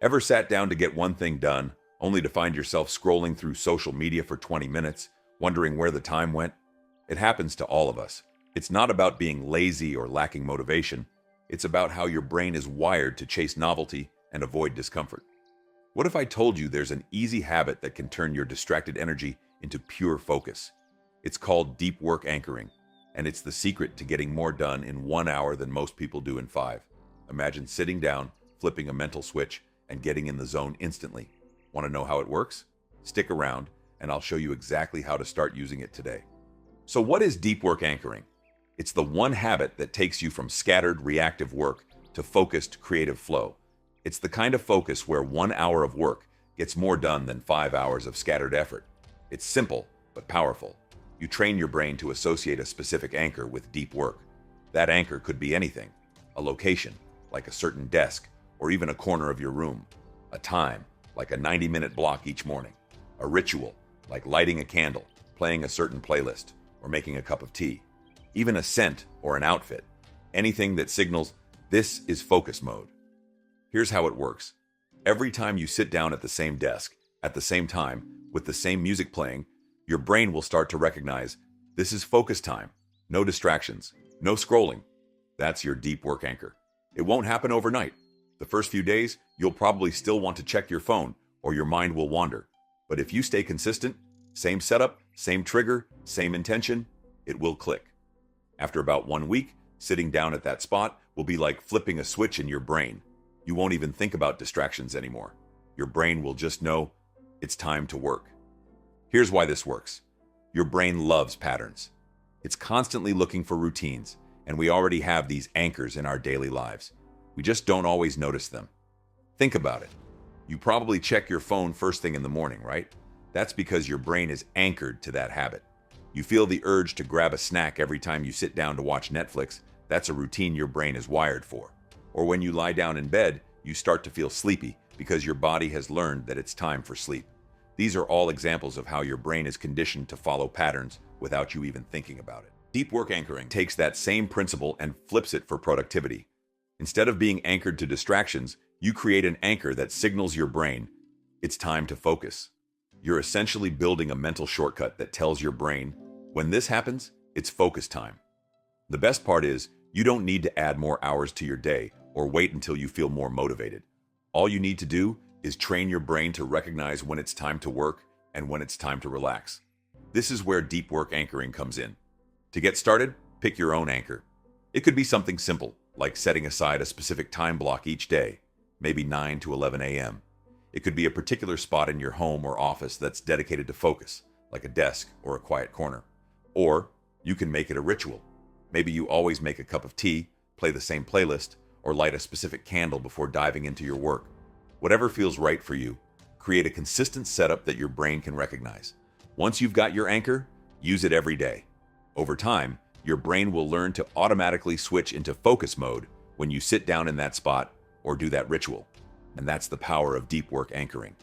Ever sat down to get one thing done, only to find yourself scrolling through social media for 20 minutes, wondering where the time went? It happens to all of us. It's not about being lazy or lacking motivation. It's about how your brain is wired to chase novelty and avoid discomfort. What if I told you there's an easy habit that can turn your distracted energy into pure focus? It's called deep work anchoring, and it's the secret to getting more done in 1 hour than most people do in 5. Imagine sitting down, flipping a mental switch, and getting in the zone instantly. Want to know how it works? Stick around, and I'll show you exactly how to start using it today. So what is deep work anchoring? It's the one habit that takes you from scattered reactive work to focused creative flow. It's the kind of focus where 1 hour of work gets more done than 5 hours of scattered effort. It's simple, but powerful. You train your brain to associate a specific anchor with deep work. That anchor could be anything: a location, like a certain desk, or even a corner of your room; a time, like a 90-minute block each morning; a ritual, like lighting a candle, playing a certain playlist, or making a cup of tea; even a scent or an outfit. Anything that signals this is focus mode. Here's how it works. Every time you sit down at the same desk, at the same time, with the same music playing, your brain will start to recognize this is focus time. No distractions, no scrolling. That's your deep work anchor. It won't happen overnight. The first few days, you'll probably still want to check your phone, or your mind will wander. But if you stay consistent, same setup, same trigger, same intention, it will click. After about 1 week, sitting down at that spot will be like flipping a switch in your brain. You won't even think about distractions anymore. Your brain will just know it's time to work. Here's why this works. Your brain loves patterns. It's constantly looking for routines, and we already have these anchors in our daily lives. We just don't always notice them. Think about it. You probably check your phone first thing in the morning, right? That's because your brain is anchored to that habit. You feel the urge to grab a snack every time you sit down to watch Netflix. That's a routine your brain is wired for. Or when you lie down in bed, you start to feel sleepy because your body has learned that it's time for sleep. These are all examples of how your brain is conditioned to follow patterns without you even thinking about it. Deep work anchoring takes that same principle and flips it for productivity. Instead of being anchored to distractions, you create an anchor that signals your brain it's time to focus. You're essentially building a mental shortcut that tells your brain, when this happens, it's focus time. The best part is, you don't need to add more hours to your day or wait until you feel more motivated. All you need to do is train your brain to recognize when it's time to work and when it's time to relax. This is where deep work anchoring comes in. To get started, pick your own anchor. It could be something simple, like setting aside a specific time block each day, maybe 9 to 11 a.m. It could be a particular spot in your home or office that's dedicated to focus, like a desk or a quiet corner. Or you can make it a ritual. Maybe you always make a cup of tea, play the same playlist, or light a specific candle before diving into your work. Whatever feels right for you, create a consistent setup that your brain can recognize. Once you've got your anchor, use it every day. Over time, your brain will learn to automatically switch into focus mode when you sit down in that spot or do that ritual. And that's the power of deep work anchoring.